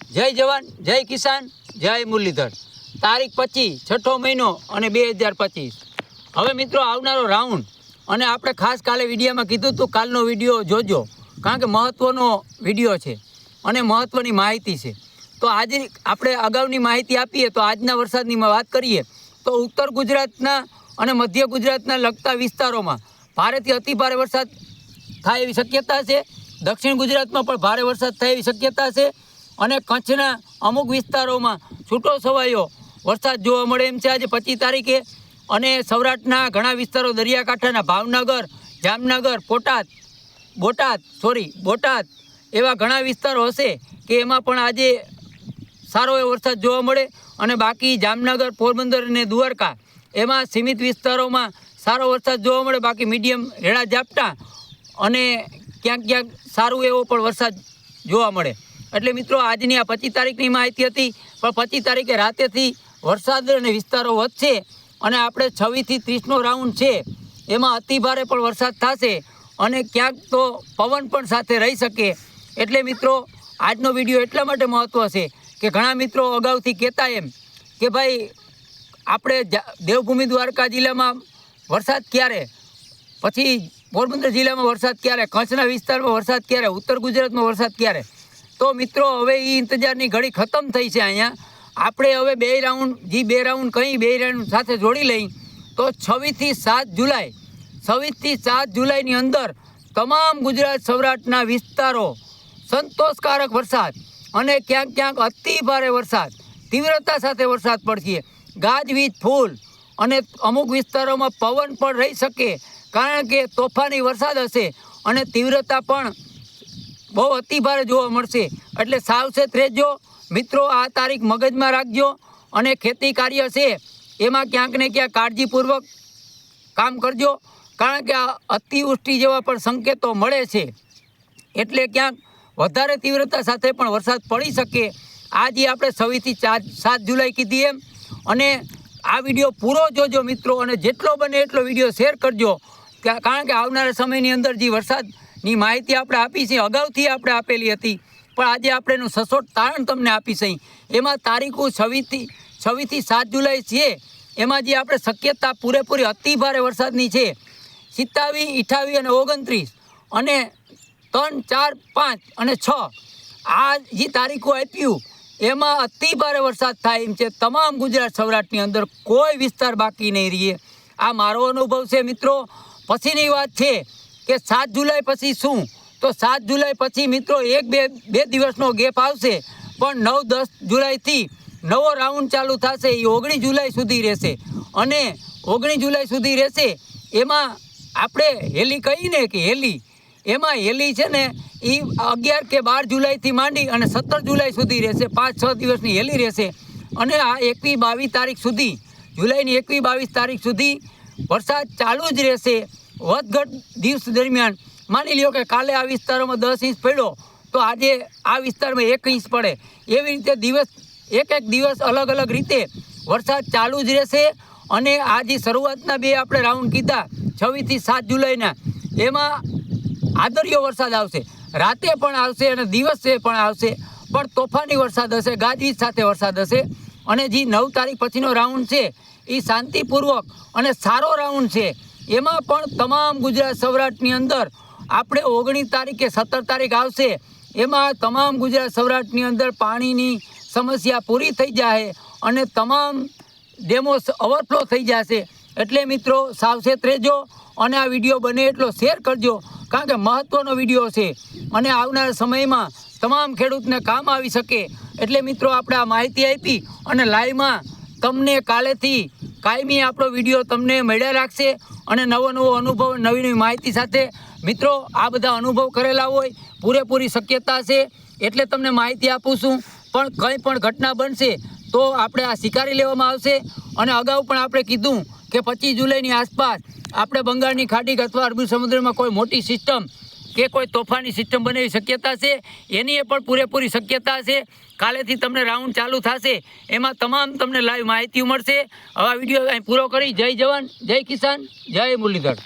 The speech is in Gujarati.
જય જવાન, જય કિસાન, જય મુરલીધર। તારીખ 25 છઠ્ઠો મહિનો અને 2025। હવે મિત્રો આવનારો રાઉન્ડ અને આપણે ખાસ કાલે વિડીયોમાં કીધું હતું કાલનો વિડીયો જોજો, કારણ કે મહત્ત્વનો વિડીયો છે અને મહત્ત્વની માહિતી છે। તો આજે આપણે અગાઉની માહિતી આપીએ તો આજના વરસાદની વાત કરીએ તો ઉત્તર ગુજરાતના અને મધ્ય ગુજરાતના લગતા વિસ્તારોમાં ભારેથી અતિભારે વરસાદ થાય એવી શક્યતા છે। દક્ષિણ ગુજરાતમાં પણ ભારે વરસાદ થાય એવી શક્યતા છે અને કચ્છના અમુક વિસ્તારોમાં છૂટો છવાયો વરસાદ જોવા મળે એમ છે આજે 25 તારીખે। અને સૌરાષ્ટ્રના ઘણા વિસ્તારો દરિયાકાંઠાના ભાવનગર, જામનગર, બોટાદ એવા ઘણા વિસ્તારો હશે કે એમાં પણ આજે સારો એવો વરસાદ જોવા મળે। અને બાકી જામનગર, પોરબંદર અને દ્વારકા એમાં સીમિત વિસ્તારોમાં સારો વરસાદ જોવા મળે, બાકી મીડિયમ રેડા ઝાપટા અને ક્યાંક ક્યાંક સારું એવો પણ વરસાદ જોવા મળે। એટલે મિત્રો આજની આ 25 તારીખની માહિતી હતી, પણ 25 તારીખે રાતેથી વરસાદ અને વિસ્તારો વધશે અને આપણે 26 થી 30નો રાઉન્ડ છે એમાં અતિભારે પણ વરસાદ થશે અને ક્યાંક તો પવન પણ સાથે રહી શકે। એટલે મિત્રો આજનો વિડીયો એટલા માટે મહત્ત્વ છે કે ઘણા મિત્રો અગાઉથી કહેતા એમ કે ભાઈ આપણે દેવભૂમિ દ્વારકા જિલ્લામાં વરસાદ ક્યારે, પછી પોરબંદર જિલ્લામાં વરસાદ ક્યારે, કચ્છના વિસ્તારમાં વરસાદ ક્યારે, ઉત્તર ગુજરાતમાં વરસાદ ક્યારે। તો મિત્રો હવે એ ઇંતજારની ઘડી ખતમ થઈ છે। અહીંયા આપણે હવે બે રાઉન્ડ સાથે જોડી લઈ તો 26 થી 7 જુલાઈની અંદર તમામ ગુજરાત સૌરાષ્ટ્રના વિસ્તારો સંતોષકારક વરસાદ અને ક્યાંક ક્યાંક અતિ ભારે વરસાદ, તીવ્રતા સાથે વરસાદ પડશે, ગાજવીજ ફૂલ અને અમુક વિસ્તારોમાં પવન પણ રહી શકે, કારણ કે તોફાની વરસાદ હશે અને તીવ્રતા પણ બહુ અતિભારે જોવા મળશે। એટલે સાવચેત રહેજો મિત્રો, આ તારીખ મગજમાં રાખજો અને ખેતી કાર્ય છે એમાં ક્યાંક ને ક્યાંક કાળજીપૂર્વક કામ કરજો, કારણ કે આ અતિવૃષ્ટિ જેવા પણ સંકેતો મળે છે। એટલે ક્યાંક વધારે તીવ્રતા સાથે પણ વરસાદ પડી શકે। આજે આપણે 26 થી 7 જુલાઈ કીધી એમ, અને આ વિડીયો પૂરો જોજો મિત્રો, અને જેટલો બને એટલો વિડીયો શેર કરજો, કારણ કે આવનારા સમયની અંદર જે વરસાદની માહિતી આપણે આપી છે અગાઉથી આપણે આપેલી હતી, પણ આજે આપણે એનું સચોટ તારણ તમને આપી છે। એમાં તારીખો 26 થી 7 જુલાઈ છે, એમાં જે આપણે શક્યતા પૂરેપૂરી અતિભારે વરસાદની છે 27, 28 અને 29 અને 3, 4, 5 અને 6 આ જે તારીખો આપ્યું એમાં અતિભારે વરસાદ થાય એમ છે। તમામ ગુજરાત સૌરાષ્ટ્રની અંદર કોઈ વિસ્તાર બાકી નહીં રહે, આ મારો અનુભવ છે મિત્રો। પછીની વાત છે કે 7 જુલાઈ પછી શું, તો 7 જુલાઈ પછી મિત્રો બે દિવસનો ગેપ આવશે, પણ 9-10 જુલાઈથી નવો રાઉન્ડ ચાલુ થશે, એ 19 જુલાઈ સુધી રહેશે અને 19 જુલાઈ સુધી રહેશે। એમાં આપણે હેલી કહીને કે એમાં હેલી છે ને એ 11 કે 12 જુલાઈથી માંડી અને 17 જુલાઈ સુધી રહેશે, 5-6 દિવસની હેલી રહેશે। અને આ 21-22 તારીખ સુધી, જુલાઈની 21-22 તારીખ સુધી વરસાદ ચાલુ જ રહેશે। વધઘટ દિવસ દરમિયાન માની લ્યો કે કાલે આ વિસ્તારોમાં 10 ઇંચ પડ્યો તો આજે આ વિસ્તારમાં 1 ઇંચ પડે, એવી રીતે એક દિવસ અલગ અલગ રીતે વરસાદ ચાલુ જ રહેશે। અને આ જે શરૂઆતના બે આપણે રાઉન્ડ કીધા 26 થી 7 જુલાઈના, એમાં આદર્યો વરસાદ આવશે, રાતે પણ આવશે અને દિવસે પણ આવશે, પણ તોફાની વરસાદ હશે, ગાજવીજ સાથે વરસાદ હશે। અને જે 9 તારીખ પછીનો રાઉન્ડ છે એ શાંતિપૂર્વક અને સારો રાઉન્ડ છે, એમાં પણ તમામ ગુજરાત સૌરાષ્ટ્રની અંદર આપણે 19 તારીખે 17 તારીખ આવશે, એમાં તમામ ગુજરાત સૌરાષ્ટ્રની અંદર પાણીની સમસ્યા પૂરી થઈ જાય અને તમામ ડેમો ઓવરફ્લો થઈ જશે। એટલે મિત્રો સાવચેત રહેજો અને આ વિડીયો બને એટલો શેર કરજો, કારણ કે મહત્ત્વનો વિડીયો છે અને આવનારા સમયમાં તમામ ખેડૂતને કામ આવી શકે। એટલે મિત્રો આપણે આ માહિતી આપી અને લાઈવમાં તમને કાલેથી કાયમી આપણો વિડીયો તમને મળ્યા રાખશે અને નવો અનુભવ, નવી માહિતી સાથે। મિત્રો આ બધા અનુભવ કરેલા હોય, પૂરેપૂરી શક્યતા છે એટલે તમને માહિતી આપું છું, પણ કંઈ પણ ઘટના બનશે તો આપણે આ સ્વીકારી લેવામાં આવશે। અને અગાઉ પણ આપણે કીધું કે 25 જુલાઈની આસપાસ આપણે બંગાળની ખાડી અથવા અરબી સમુદ્રમાં કોઈ મોટી સિસ્ટમ કે કોઈ તોફાની સિસ્ટમ બનેવી શક્યતા છે, એની પણ પૂરેપૂરી શક્યતા છે। કાલેથી તમને રાઉન્ડ ચાલુ થશે, એમાં તમામ તમને લાઈવ માહિતી મળશે। હવે આ વિડીયો અહીં પૂરો કરી, જય જવાન, જય કિસાન, જય મુરલીધર।